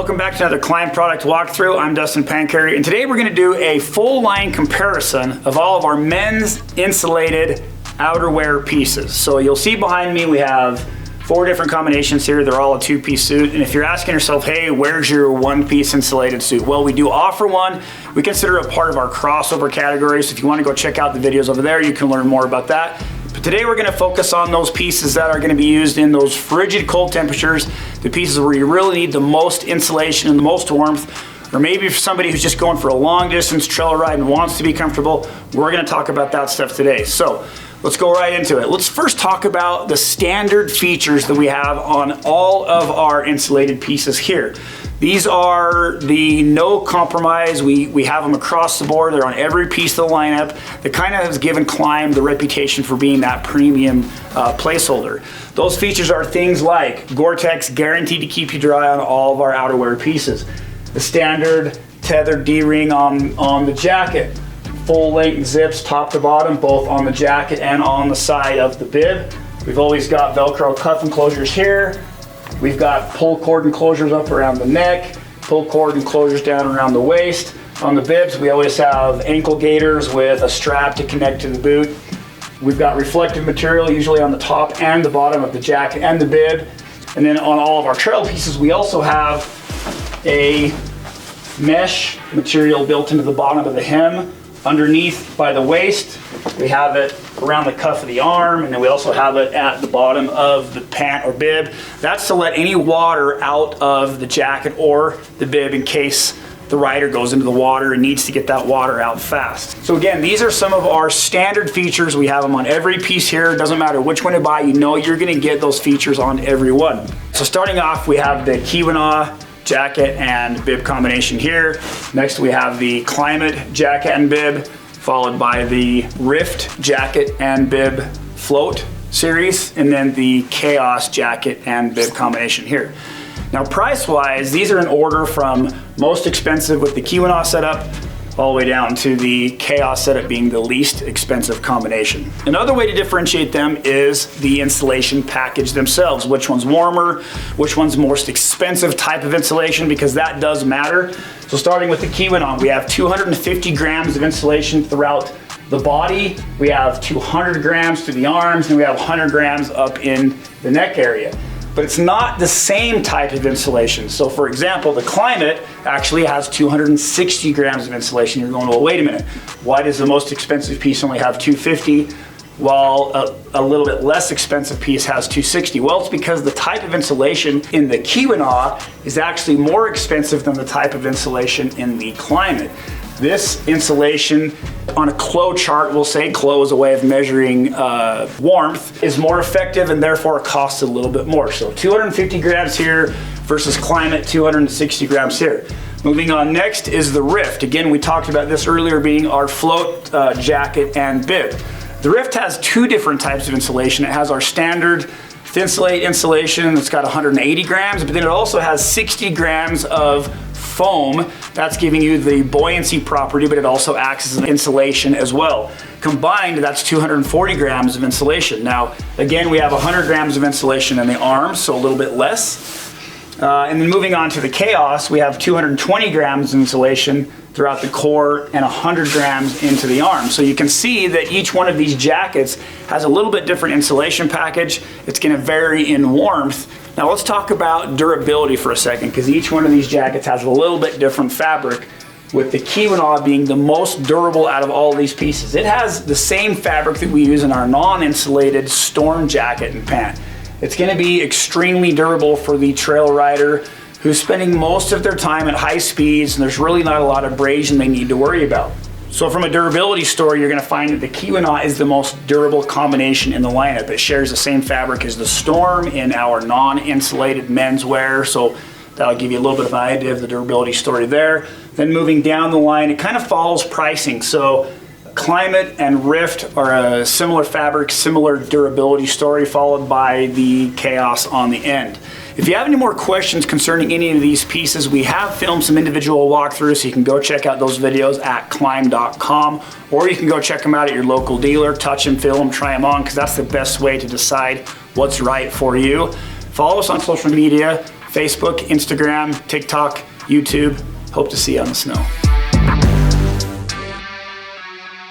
Welcome back to another Klim product walkthrough. I'm Dustin Pancari, and today we're going to do a full line comparison of all of our men's insulated outerwear pieces. So you'll see behind me we have 4 different combinations here. They're all a 2-piece suit. And if you're asking yourself, hey, where's your 1-piece insulated suit? Well, we do offer one. We consider it part of our crossover category. So if you want to go check out the videos over there, you can learn more about that. But today we're going to focus on those pieces that are going to be used in those frigid cold temperatures, the pieces where you really need the most insulation and the most warmth. Or maybe for somebody who's just going for a long distance trail ride and wants to be comfortable, we're going to talk about that stuff today. So let's go right into it. Let's first talk about the standard features that we have on all of our insulated pieces here. These are the no compromise. We have them across the board. They're on every piece of the lineup. That kind of has given Klim the reputation for being that premium placeholder. Those features are things like Gore-Tex, guaranteed to keep you dry on all of our outerwear pieces. The standard tethered D-ring on the jacket. Full length zips top to bottom, both on the jacket and on the side of the bib. We've always got Velcro cuff enclosures here. We've got pull cord enclosures up around the neck, pull cord enclosures down around the waist. On the bibs, we always have ankle gaiters with a strap to connect to the boot. We've got reflective material usually on the top and the bottom of the jacket and the bib. And then on all of our trail pieces, we also have a mesh material built into the bottom of the hem. Underneath by the waist, we have it around the cuff of the arm, and then we also have it at the bottom of the pant or bib. That's to let any water out of the jacket or the bib in case the rider goes into the water and needs to get that water out fast. So again, these are some of our standard features. We have them on every piece here. It doesn't matter which one you buy, you know you're gonna get those features on every one. So starting off, we have the Klim jacket and bib combination here. Next we have the Climate jacket and bib, followed by the Rift jacket and bib float series, and then the Chaos jacket and bib combination here. Now price wise, these are in order from most expensive with the Klim setup all the way down to the Chaos setup being the least expensive combination. Another way to differentiate them is the insulation package themselves. Which one's warmer, which one's most expensive type of insulation, because that does matter. So starting with the Klim, we have 250 grams of insulation throughout the body. We have 200 grams to the arms, and we have 100 grams up in the neck area. But it's not the same type of insulation. So for example, the Climate actually has 260 grams of insulation. You're going, well, wait a minute. Why does the most expensive piece only have 250 while a little bit less expensive piece has 260? Well, it's because the type of insulation in the Klim is actually more expensive than the type of insulation in the Climate. This insulation on a Clo chart, we'll say Clo is a way of measuring warmth, is more effective and therefore costs a little bit more. So 250 grams here versus Climate 260 grams here. Moving on, next is the Rift. Again, we talked about this earlier being our float jacket and bib. The Rift has 2 different types of insulation. It has our standard Thinsulate insulation that's got 180 grams, but then it also has 60 grams of foam. That's giving you the buoyancy property, but it also acts as an insulation as well. Combined, that's 240 grams of insulation. Now, again, we have 100 grams of insulation in the arms, so a little bit less. And then moving on to the Chaos, we have 220 grams of insulation throughout the core and 100 grams into the arm. So you can see that each one of these jackets has a little bit different insulation package. It's gonna vary in warmth. Now let's talk about durability for a second, because each one of these jackets has a little bit different fabric, with the Klim being the most durable out of all these pieces. It has the same fabric that we use in our non-insulated storm jacket and pant. It's gonna be extremely durable for the trail rider who's spending most of their time at high speeds, and there's really not a lot of abrasion they need to worry about. So from a durability story, you're gonna find that the Klim is the most durable combination in the lineup. It shares the same fabric as the Storm in our non-insulated menswear, so that'll give you a little bit of an idea of the durability story there. Then moving down the line, it kind of follows pricing. So Climate and Rift are a similar fabric, similar durability story, followed by the Chaos on the end. If you have any more questions concerning any of these pieces, we have filmed some individual walkthroughs, so you can go check out those videos at klim.com, or you can go check them out at your local dealer, touch and feel them, try them on, because that's the best way to decide what's right for you. Follow us on social media, Facebook, Instagram, TikTok, YouTube. Hope to see you on the snow.